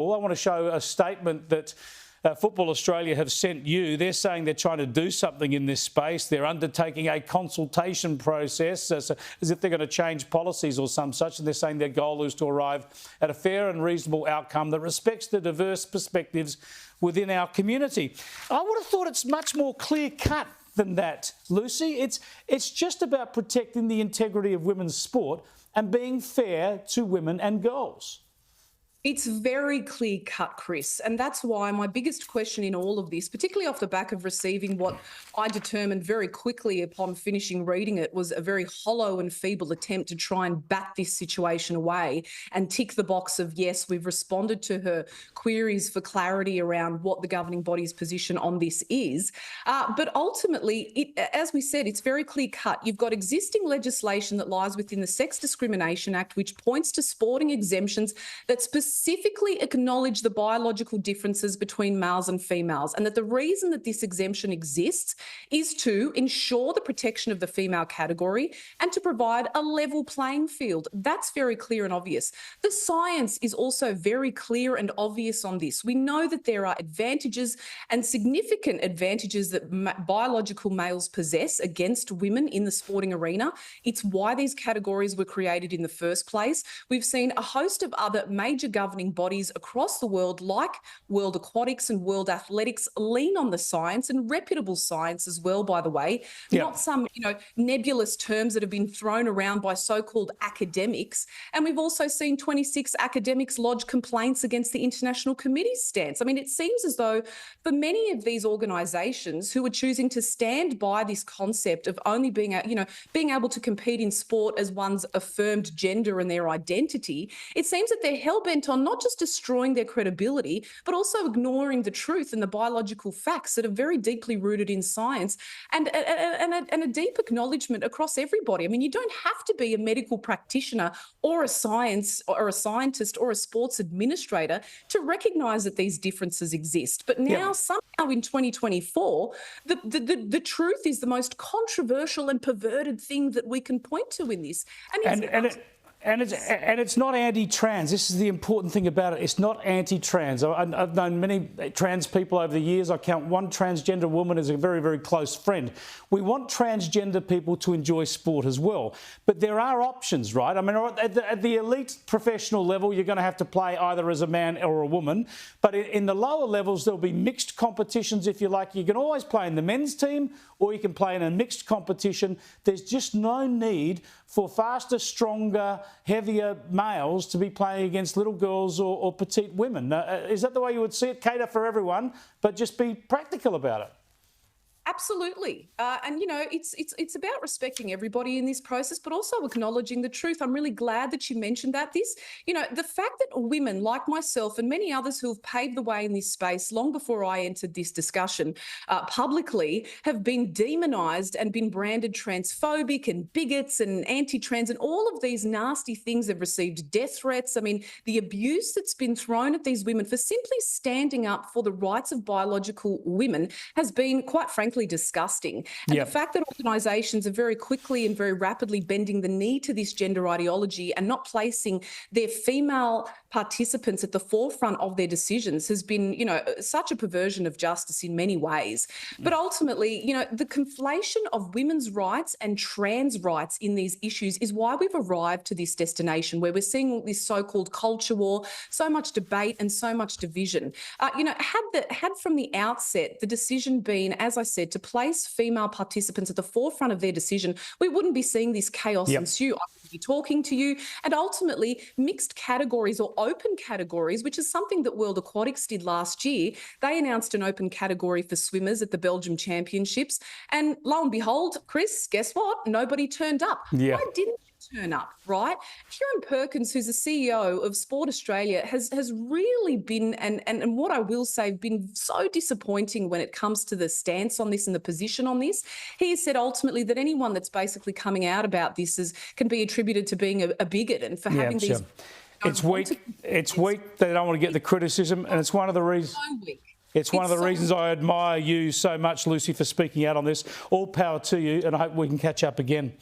Well, I want to show a statement that Football Australia have sent you. They're saying they're trying to do something in this space. They're undertaking a consultation process as if they're going to change policies or some such, and they're saying their goal is to arrive at a fair and reasonable outcome that respects the diverse perspectives within our community. I would have thought it's much more clear-cut than that, Lucy. It's just about protecting the integrity of women's sport and being fair to women and girls. It's very clear cut, Chris, and that's why my biggest question in all of this, particularly off the back of receiving what I determined very quickly upon finishing reading it, was a very hollow and feeble attempt to try and bat this situation away and tick the box of, yes, we've responded to her queries for clarity around what the governing body's position on this is. But ultimately, as we said, it's very clear cut. You've got existing legislation that lies within the Sex Discrimination Act, which points to sporting exemptions that specifically acknowledge the biological differences between males and females, and that the reason that this exemption exists is to ensure the protection of the female category and to provide a level playing field. That's very clear and obvious. The science is also very clear and obvious on this. We know that there are advantages and significant advantages that biological males possess against women in the sporting arena. It's why these categories were created in the first place. We've seen a host of other major governing bodies across the world, like World Aquatics and World Athletics, lean on the science, and reputable science as well, by the way. Yep. Not some, nebulous terms that have been thrown around by so-called academics. And we've also seen 26 academics lodge complaints against the International Committee's stance. I mean, it seems as though for many of these organisations who are choosing to stand by this concept of only being able to compete in sport as one's affirmed gender and their identity, it seems that they're hell-bent on not just destroying their credibility, but also ignoring the truth and the biological facts that are very deeply rooted in science and a deep acknowledgement across everybody. I mean, you don't have to be a medical practitioner or a scientist or a sports administrator to recognise that these differences exist. But now, somehow in 2024, the truth is the most controversial and perverted thing that we can point to in this. And it's not anti-trans. This is the important thing about it. It's not anti-trans. I've known many trans people over the years. I count one transgender woman as a very, very close friend. We want transgender people to enjoy sport as well. But there are options, right? I mean, at the elite professional level, you're going to have to play either as a man or a woman. But in the lower levels, there'll be mixed competitions, if you like. You can always play in the men's team or you can play in a mixed competition. There's just no need for faster, stronger, heavier males to be playing against little girls or petite women. Is that the way you would see it? Cater for everyone, but just be practical about it. Absolutely. It's about respecting everybody in this process, but also acknowledging the truth. I'm really glad that you mentioned that. The fact that women like myself and many others who have paved the way in this space long before I entered this discussion publicly have been demonised and been branded transphobic and bigots and anti-trans, and all of these nasty things have received death threats. I mean, the abuse that's been thrown at these women for simply standing up for the rights of biological women has been, quite frankly, disgusting. And the fact that organisations are very quickly and very rapidly bending the knee to this gender ideology and not placing their female participants at the forefront of their decisions has been, such a perversion of justice in many ways. But ultimately, the conflation of women's rights and trans rights in these issues is why we've arrived to this destination where we're seeing this so-called culture war, so much debate and so much division. Had from the outset the decision been, as I said, to place female participants at the forefront of their decision, we wouldn't be seeing this chaos ensue. I would be talking to you, and ultimately mixed categories or open categories, which is something that World Aquatics did last year. They announced an open category for swimmers at the Belgium Championships, and lo and behold, Chris, guess what? Nobody turned up. Why didn't turn up, right? Kieran Perkins, who's the CEO of Sport Australia, has really been, and what I will say, been so disappointing when it comes to the stance on this and the position on this. He has said ultimately that anyone that's basically coming out about this can be attributed to being a bigot and for having these... It's weak. It's weak. They don't want to get the criticism, and it's one of the reasons... It's one of the reasons I admire you so much, Lucy, for speaking out on this. All power to you, and I hope we can catch up again.